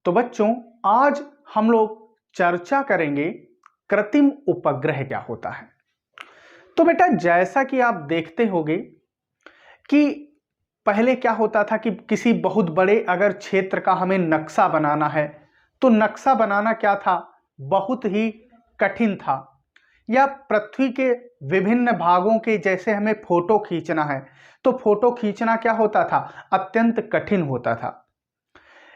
तो बच्चों आज हम लोग चर्चा करेंगे कृत्रिम उपग्रह क्या होता है। तो बेटा जैसा कि आप देखते होंगे कि पहले क्या होता था कि किसी बहुत बड़े अगर क्षेत्र का हमें नक्शा बनाना है तो नक्शा बनाना क्या था, बहुत ही कठिन था। या पृथ्वी के विभिन्न भागों के जैसे हमें फोटो खींचना है तो फोटो खींचना क्या होता था, अत्यंत कठिन होता था।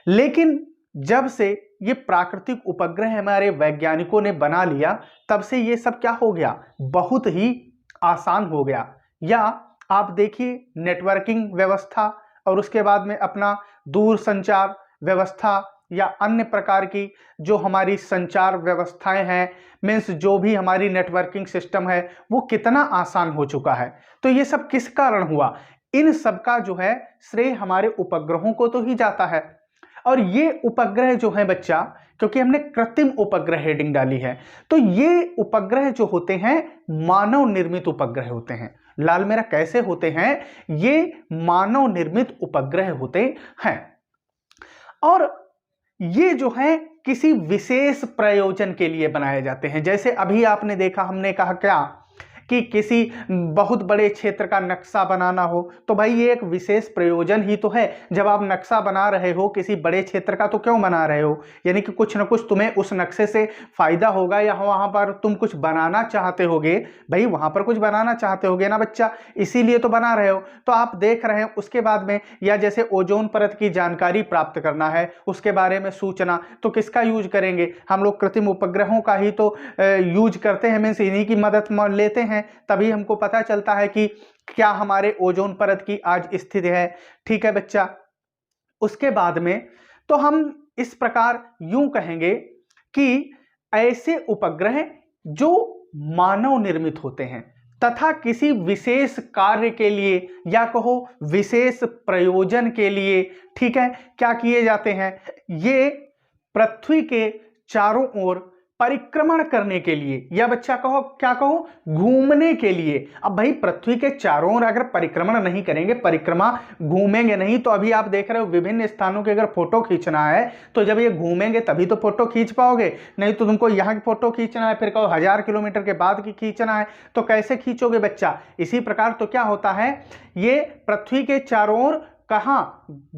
लेकिन जब से ये प्राकृतिक उपग्रह हमारे वैज्ञानिकों ने बना लिया तब से ये सब क्या हो गया, बहुत ही आसान हो गया। या आप देखिए नेटवर्किंग व्यवस्था और उसके बाद में अपना दूर संचार व्यवस्था या अन्य प्रकार की जो हमारी संचार व्यवस्थाएं हैं, मीन्स जो भी हमारी नेटवर्किंग सिस्टम है वो कितना आसान हो चुका है। तो ये सब किस कारण हुआ, इन सब का जो है श्रेय हमारे उपग्रहों को तो ही जाता है। और ये उपग्रह जो है बच्चा, क्योंकि हमने कृत्रिम उपग्रह हेडिंग डाली है, तो ये उपग्रह जो होते हैं मानव निर्मित उपग्रह होते हैं। लाल मेरा कैसे होते हैं, ये मानव निर्मित उपग्रह होते हैं और ये जो है किसी विशेष प्रयोजन के लिए बनाए जाते हैं। जैसे अभी आपने देखा, हमने कहा क्या कि किसी बहुत बड़े क्षेत्र का नक्शा बनाना हो तो भाई ये एक विशेष प्रयोजन ही तो है। जब आप नक्शा बना रहे हो किसी बड़े क्षेत्र का तो क्यों बना रहे हो, यानी कि कुछ ना कुछ तुम्हें उस नक्शे से फायदा होगा या वहां पर तुम कुछ बनाना चाहते होगे, भाई वहां पर कुछ बनाना चाहते होगे ना बच्चा, इसीलिए तो बना रहे हो। तो आप देख रहे हैं उसके बाद में, या जैसे ओजोन परत की जानकारी प्राप्त करना है उसके बारे में सूचना, तो किसका यूज करेंगे हम लोग, कृत्रिम उपग्रहों का ही तो यूज करते हैं, मीन्स इन्हीं की मदद लेते हैं, तभी हमको पता चलता है कि क्या हमारे ओजोन परत की आज स्थिति है। ठीक है बच्चा, उसके बाद में तो हम इस प्रकार यूं कहेंगे कि ऐसे उपग्रह जो मानव निर्मित होते हैं तथा किसी विशेष कार्य के लिए या कहो विशेष प्रयोजन के लिए, ठीक है, क्या किए जाते हैं, ये पृथ्वी के चारों ओर परिक्रमण करने के लिए, या बच्चा कहो क्या कहो, घूमने के लिए। अब भाई पृथ्वी के चारों ओर अगर परिक्रमण नहीं करेंगे, परिक्रमा घूमेंगे नहीं, तो अभी आप देख रहे हो विभिन्न स्थानों के अगर फोटो खींचना है तो जब ये घूमेंगे तभी तो फोटो खींच पाओगे, नहीं तो तुमको यहाँ की फोटो खींचना है फिर कहो 1000 किलोमीटर के बाद की खींचना है तो कैसे खींचोगे बच्चा। इसी प्रकार तो क्या होता है, ये पृथ्वी के चारों ओर कहां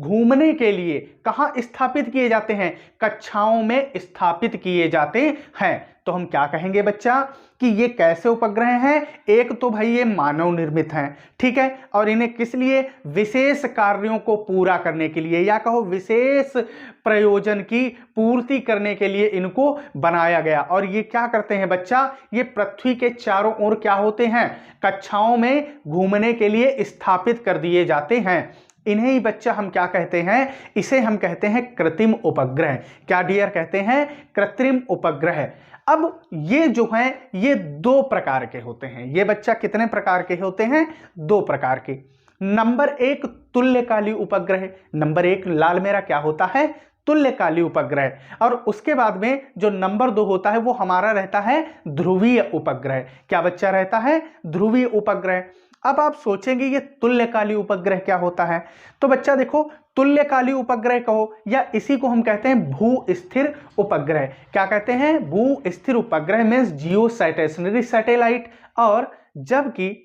घूमने के लिए कहां स्थापित किए जाते हैं, कक्षाओं में स्थापित किए जाते हैं। तो हम क्या कहेंगे बच्चा कि ये कैसे उपग्रह हैं, एक तो भाई ये मानव निर्मित हैं, ठीक है, और इन्हें किस लिए, विशेष कार्यों को पूरा करने के लिए या कहो विशेष प्रयोजन की पूर्ति करने के लिए इनको बनाया गया। और ये क्या करते हैं बच्चा, ये पृथ्वी के चारों ओर क्या होते हैं, कक्षाओं में घूमने के लिए स्थापित कर दिए जाते हैं। इन्हें ही बच्चा हम क्या कहते हैं, इसे हम कहते हैं कृत्रिम उपग्रह। क्या डियर कहते हैं, कृत्रिम उपग्रह। अब ये जो हैं ये दो प्रकार के होते हैं। ये बच्चा कितने प्रकार के होते हैं, दो प्रकार के। नंबर एक तुल्यकाली उपग्रह, नंबर एक लाल मेरा क्या होता है, तुल्यकाली उपग्रह। और उसके बाद में जो नंबर दो होता है वो हमारा रहता है ध्रुवीय उपग्रह। क्या बच्चा रहता है, ध्रुवीय उपग्रह। अब आप सोचेंगे ये तुल्यकाली उपग्रह क्या होता है, तो बच्चा देखो तुल्यकाली उपग्रह कहो या इसी को हम कहते हैं भू स्थिर उपग्रह। क्या कहते हैं, भू स्थिर उपग्रह मींस जियो स्टेशनरी सैटेलाइट। और जबकि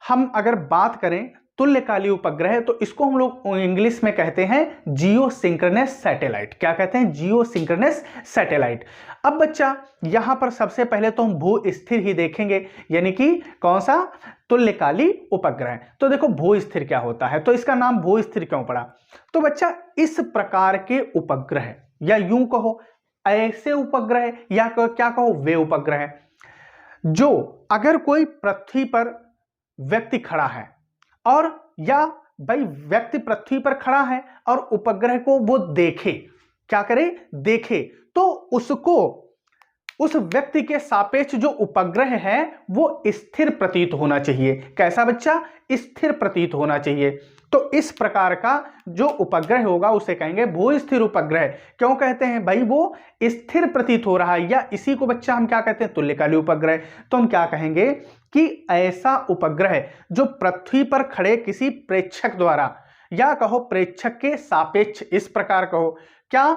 हम अगर बात करें तुल्यकाली उपग्रह तो इसको हम लोग इंग्लिश में कहते हैं जियो सिंक्रोनस सैटेलाइट। क्या कहते हैं, जियो सिंक्रोनस सैटेलाइट। अब बच्चा यहां पर सबसे पहले तो हम भू स्थिर ही देखेंगे, यानी कि कौन सा, तुल्यकाली उपग्रह। तो देखो भू स्थिर क्या होता है, तो इसका नाम भू स्थिर क्यों पड़ा, तो बच्चा इस प्रकार के उपग्रह या यूं कहो ऐसे उपग्रह या क्या कहो वे उपग्रह जो अगर कोई पृथ्वी पर व्यक्ति खड़ा है और या भाई व्यक्ति पृथ्वी पर खड़ा है और उपग्रह को वो देखे, क्या करे, देखे, तो उसको उस व्यक्ति के सापेक्ष जो उपग्रह है वो स्थिर प्रतीत होना चाहिए। कैसा बच्चा, स्थिर प्रतीत होना चाहिए। तो इस प्रकार का जो उपग्रह होगा उसे कहेंगे भू स्थिर उपग्रह। क्यों कहते हैं भाई, वो स्थिर प्रतीत हो रहा है, या इसी को बच्चा हम क्या कहते हैं, तुल्यकाली उपग्रह। तो हम क्या कहेंगे कि ऐसा उपग्रह जो पृथ्वी पर खड़े किसी प्रेक्षक द्वारा या कहो प्रेक्षक के सापेक्ष, इस प्रकार कहो क्या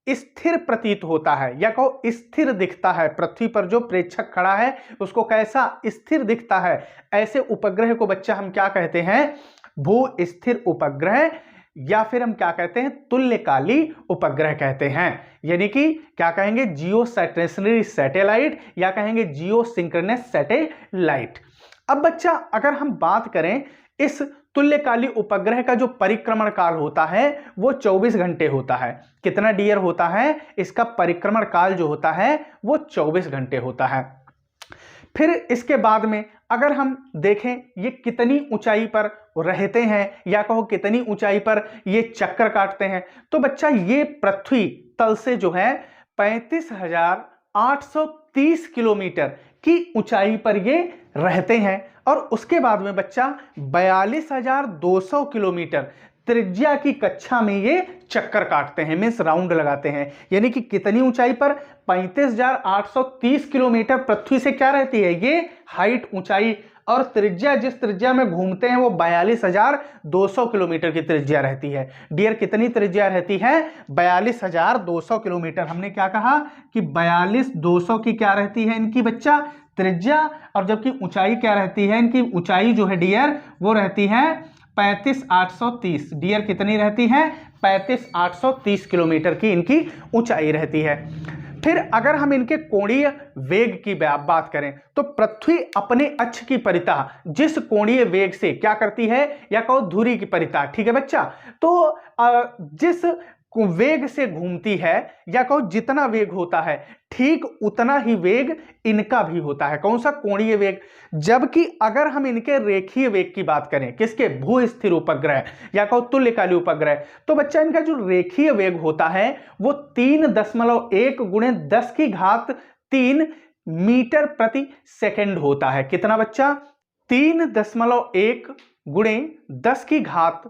स्थिर प्रतीत होता है या कहो स्थिर दिखता है। पृथ्वी पर जो प्रेक्षक खड़ा है उसको कैसा स्थिर दिखता है, ऐसे उपग्रह को बच्चा हम क्या कहते हैं, भू स्थिर उपग्रह, या फिर हम क्या कहते हैं, तुल्यकाली उपग्रह कहते हैं। यानी कि क्या कहेंगे, जियो स्टेशनरी सैटेलाइट या कहेंगे जियो सिंक्रोनस सैटेलाइट। अब बच्चा अगर हम बात करें इस तुल्यकाली उपग्रह का जो परिक्रमण काल होता है वो 24 घंटे होता है। कितना डियर होता है, इसका परिक्रमण काल जो होता है वो 24 घंटे होता है। फिर इसके बाद में अगर हम देखें ये कितनी ऊंचाई पर रहते हैं या कहो कितनी ऊंचाई पर ये चक्कर काटते हैं, तो बच्चा ये पृथ्वी तल से जो है 35,830 किलोमीटर की ऊंचाई पर ये रहते हैं। और उसके बाद में बच्चा 42,200 किलोमीटर त्रिज्या की कक्षा में ये चक्कर काटते हैं, मीन्स राउंड लगाते हैं। यानी कि कितनी ऊंचाई पर, 35,830 किलोमीटर पृथ्वी से क्या रहती है, ये हाइट ऊंचाई, और त्रिज्या जिस त्रिज्या में घूमते हैं वो 42,200 किलोमीटर की त्रिज्या रहती है। डियर कितनी त्रिज्या रहती है, 42,200 किलोमीटर। हमने क्या कहा कि 42,200 की क्या रहती है इनकी बच्चा त्रिज्या, और जबकि ऊंचाई क्या रहती है इनकी, ऊंचाई जो है डियर वो रहती है 35,830। डियर कितनी रहती है, 35,830 किलोमीटर की इनकी ऊंचाई रहती है। फिर अगर हम इनके कोणीय वेग की बात करें तो पृथ्वी अपने अक्ष की परितः जिस कोणीय वेग से क्या करती है या कहो धुरी की परितः, ठीक है बच्चा, तो जिस वेग से घूमती है या कहो जितना वेग होता है ठीक उतना ही वेग इनका भी होता है। कौन सा, कोणीय वेग। जबकि अगर हम इनके रेखीय वेग की बात करें, किसके, भू स्थिर उपग्रह या कहो तुल्यकाली उपग्रह, तो बच्चा इनका जो रेखीय वेग होता है वो 3.1 गुणे 10 की घात 3 मीटर प्रति सेकंड होता है। कितना बच्चा, 3.1 गुणे 10 की घात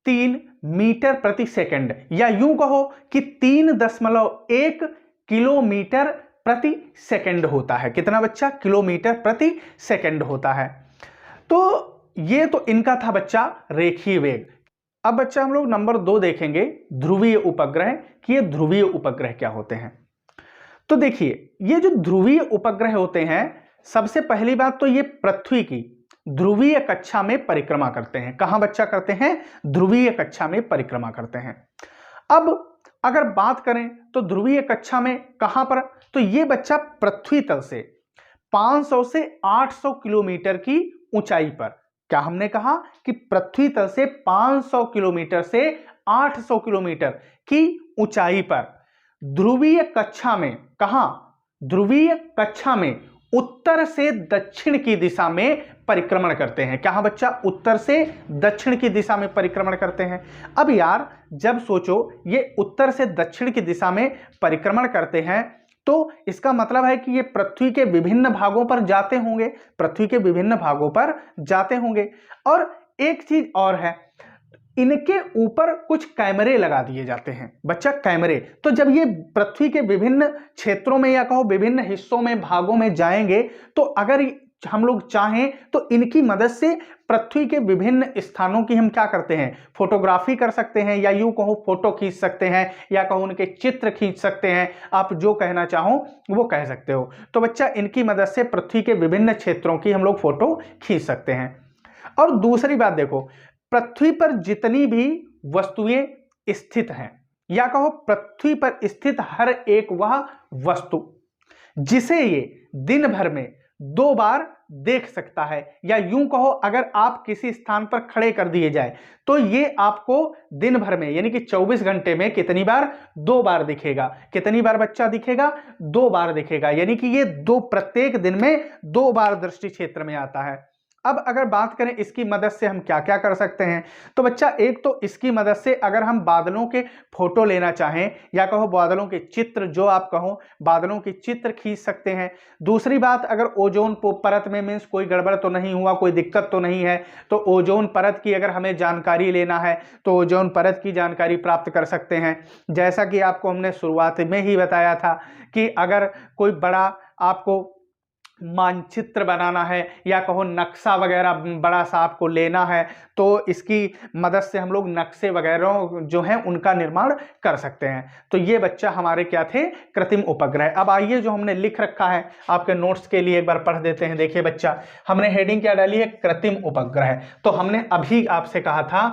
3 मीटर प्रति सेकंड, या यूं कहो कि 3.1 किलोमीटर प्रति सेकंड होता है। कितना बच्चा, किलोमीटर प्रति सेकंड होता है। तो ये तो इनका था बच्चा रेखीय वेग। अब बच्चा हम लोग नंबर 2 देखेंगे, ध्रुवीय उपग्रह, कि ये ध्रुवीय उपग्रह क्या होते हैं। तो देखिए ये जो ध्रुवीय उपग्रह होते हैं, सबसे पहली बात तो ये पृथ्वी की ध्रुवीय कक्षा में परिक्रमा करते हैं। कहां बच्चा करते हैं, ध्रुवीय कक्षा में परिक्रमा करते हैं। अब अगर बात करें तो ध्रुवीय कक्षा में कहां पर, तो ये बच्चा पृथ्वी तल से 500 से 800 किलोमीटर की ऊंचाई पर, क्या हमने कहा कि पृथ्वी तल से 500 किलोमीटर से 800 किलोमीटर की ऊंचाई पर ध्रुवीय कक्षा में, कहां, ध्रुवीय कक्षा में उत्तर से दक्षिण की दिशा में परिक्रमण करते हैं। क्या बच्चा, उत्तर से दक्षिण की दिशा में परिक्रमण करते हैं। अब यार जब सोचो ये उत्तर से दक्षिण की दिशा में परिक्रमण करते हैं तो इसका मतलब है कि ये पृथ्वी के विभिन्न भागों पर जाते होंगे, पृथ्वी के विभिन्न भागों पर जाते होंगे। और एक चीज और है, इनके ऊपर कुछ कैमरे लगा दिए जाते हैं बच्चा, कैमरे। तो जब ये पृथ्वी के विभिन्न क्षेत्रों में या कहो विभिन्न हिस्सों में, भागों में जाएंगे, तो अगर हम लोग चाहें तो इनकी मदद से पृथ्वी के विभिन्न स्थानों की हम क्या करते हैं, फोटोग्राफी कर सकते हैं, या यूं कहो फोटो खींच सकते हैं, या कहो उनके चित्र खींच सकते हैं। आप जो कहना चाहो वो कह सकते हो। तो बच्चा इनकी मदद से पृथ्वी के विभिन्न क्षेत्रों की हम लोग फोटो खींच सकते हैं। और दूसरी बात देखो, पृथ्वी पर जितनी भी वस्तुएं स्थित हैं या कहो पृथ्वी पर स्थित हर एक वह वस्तु जिसे ये दिन भर में 2 बार देख सकता है, या यूं कहो अगर आप किसी स्थान पर खड़े कर दिए जाए तो ये आपको दिन भर में यानी कि 24 घंटे में कितनी बार, 2 बार दिखेगा। कितनी बार बच्चा दिखेगा, 2 बार दिखेगा। यानी कि ये प्रत्येक दिन में 2 बार दृष्टि क्षेत्र में आता है। अब अगर बात करें इसकी मदद से हम क्या क्या कर सकते हैं, तो बच्चा एक तो इसकी मदद से अगर हम बादलों के फोटो लेना चाहें या कहो बादलों के चित्र, जो आप कहो बादलों के चित्र खींच सकते हैं। दूसरी बात, अगर ओजोन परत में मीन्स कोई गड़बड़ तो नहीं हुआ, कोई दिक्कत तो नहीं है, तो ओजोन परत की अगर हमें जानकारी लेना है तो ओजोन परत की जानकारी प्राप्त कर सकते हैं। जैसा कि आपको हमने शुरुआत में ही बताया था कि अगर कोई बड़ा आपको मानचित्र बनाना है या कहो नक्शा वगैरह बड़ा सा आपको लेना है, तो इसकी मदद से हम लोग नक्शे वगैरह जो हैं उनका निर्माण कर सकते हैं। तो ये बच्चा हमारे क्या थे, कृत्रिम उपग्रह। अब आइए जो हमने लिख रखा है आपके नोट्स के लिए एक बार पढ़ देते हैं। देखिए बच्चा, हमने हेडिंग क्या डाली है, कृत्रिम उपग्रह। तो हमने अभी आपसे कहा था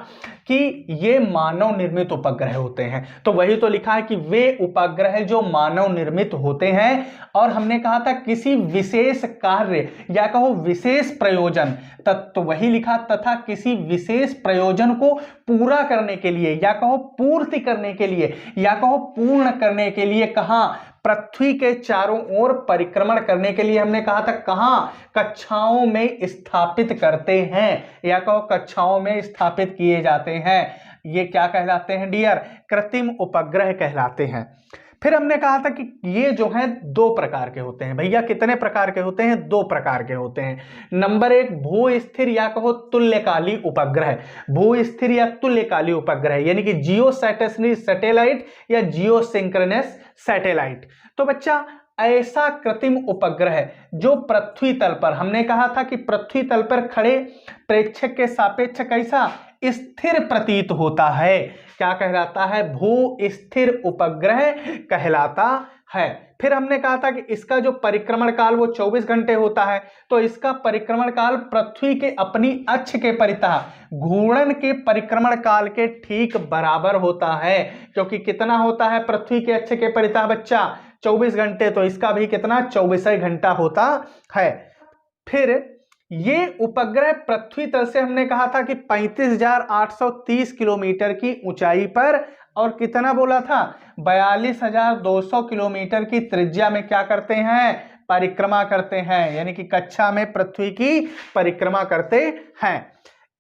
कि ये मानव निर्मित उपग्रह होते हैं, तो वही तो लिखा है कि वे उपग्रह जो मानव निर्मित होते हैं, और हमने कहा था किसी विशेष कार्य या कहो विशेष प्रयोजन, तो वही लिखा तथा किसी विशेष प्रयोजन को पूरा करने के लिए या कहो पूर्ति करने के लिए या कहो पूर्ण करने के लिए कहां, पृथ्वी के चारों ओर परिक्रमण करने के लिए हमने कहा था कहां, कक्षाओं में स्थापित करते हैं या कहो कक्षाओं में स्थापित किए जाते हैं। ये क्या कहलाते हैं डियर, कृत्रिम उपग्रह कहलाते हैं। फिर हमने कहा था कि ये जो है दो प्रकार के होते हैं। भैया कितने प्रकार के होते हैं, दो प्रकार के होते हैं। नंबर एक, भू स्थिर या कहो तुल्यकाली उपग्रह। भू स्थिर या तुल्यकाली उपग्रह यानी कि जियो स्टेशनरी सैटेलाइट या जियो सिंक्रोनस सैटेलाइट। तो बच्चा ऐसा कृत्रिम उपग्रह जो पृथ्वी तल पर, हमने कहा था कि पृथ्वी तल पर खड़े प्रेक्षक के सापेक्ष कैसा, स्थिर प्रतीत होता है, क्या कहलाता है, भू स्थिर उपग्रह कहलाता है। फिर हमने कहा था कि इसका जो परिक्रमण काल वो 24 घंटे होता है, तो इसका परिक्रमण काल पृथ्वी के अपनी अक्ष के परितः घूर्णन के परिक्रमण काल के ठीक बराबर होता है। क्योंकि कितना होता है पृथ्वी के अक्ष के परितः बच्चा, 24 घंटे, तो इसका भी कितना, 24 घंटा होता है। फिर ये उपग्रह पृथ्वी तल से हमने कहा था कि 35,830 किलोमीटर की ऊंचाई पर, और कितना बोला था, 42,200 किलोमीटर की त्रिज्या में क्या करते हैं, परिक्रमा करते हैं, यानी कि कक्षा में पृथ्वी की परिक्रमा करते हैं।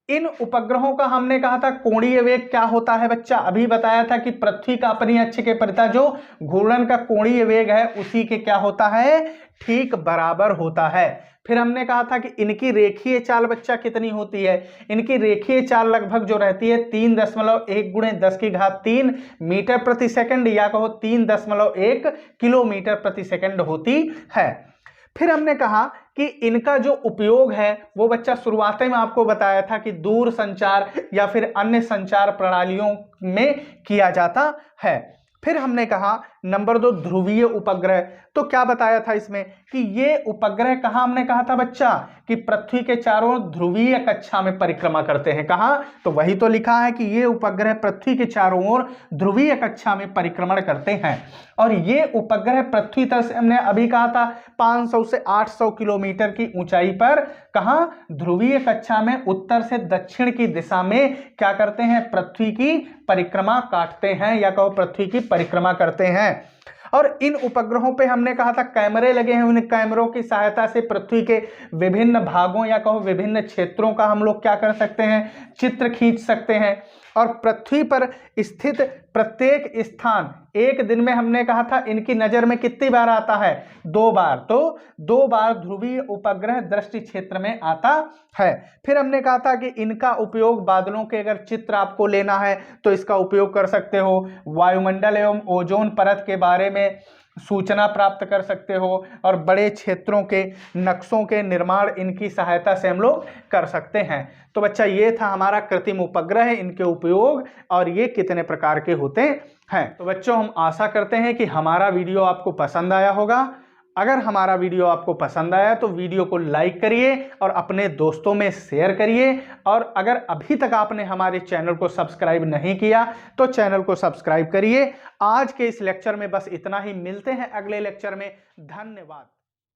इन उपग्रहों का हमने कहा था कोणीय वेग क्या होता है बच्चा, अभी बताया था कि पृथ्वी का अपनी अक्ष के परितः जो घूर्णन का कोणीय वेग है उसी के क्या होता है, ठीक बराबर होता है। फिर हमने कहा था कि इनकी रेखीय चाल बच्चा कितनी होती है, इनकी रेखीय चाल लगभग जो रहती है 3.1 × 10³ मीटर प्रति सेकंड या कहो 3.1 किलोमीटर प्रति सेकंड होती है। फिर हमने कहा कि इनका जो उपयोग है वो बच्चा शुरुआत में आपको बताया था कि दूर संचार या फिर अन्य संचार प्रणालियों में किया जाता है। फिर हमने कहा नंबर 2, ध्रुवीय उपग्रह। तो क्या बताया था इसमें कि ये उपग्रह कहाँ, हमने कहा था बच्चा कि पृथ्वी के चारों ओर ध्रुवीय कक्षा में परिक्रमा करते हैं। कहाँ, तो वही तो लिखा है कि ये उपग्रह पृथ्वी के चारों ओर ध्रुवीय कक्षा में परिक्रमण करते हैं। और ये उपग्रह पृथ्वी तल से हमने अभी कहा था 500 से 800 किलोमीटर की ऊंचाई पर कहाँ, ध्रुवीय कक्षा में उत्तर से दक्षिण की दिशा में क्या करते हैं, पृथ्वी की परिक्रमा काटते हैं या कहो पृथ्वी की परिक्रमा करते हैं। और इन उपग्रहों पे हमने कहा था कैमरे लगे हैं, उन कैमरों की सहायता से पृथ्वी के विभिन्न भागों या कहो विभिन्न क्षेत्रों का हम लोग क्या कर सकते हैं, चित्र खींच सकते हैं। और पृथ्वी पर स्थित प्रत्येक स्थान एक दिन में हमने कहा था इनकी नजर में कितनी बार आता है, 2 बार। तो 2 बार ध्रुवीय उपग्रह दृष्टि क्षेत्र में आता है। फिर हमने कहा था कि इनका उपयोग बादलों के अगर चित्र आपको लेना है तो इसका उपयोग कर सकते हो, वायुमंडल एवं ओजोन परत के बारे में सूचना प्राप्त कर सकते हो, और बड़े क्षेत्रों के नक्शों के निर्माण इनकी सहायता से हम लोग कर सकते हैं। तो बच्चा ये था हमारा कृत्रिम उपग्रह, इनके उपयोग और ये कितने प्रकार के होते हैं। तो बच्चों हम आशा करते हैं कि हमारा वीडियो आपको पसंद आया होगा। अगर हमारा वीडियो आपको पसंद आया तो वीडियो को लाइक करिए और अपने दोस्तों में शेयर करिए। और अगर अभी तक आपने हमारे चैनल को सब्सक्राइब नहीं किया तो चैनल को सब्सक्राइब करिए। आज के इस लेक्चर में बस इतना ही, मिलते हैं अगले लेक्चर में। धन्यवाद।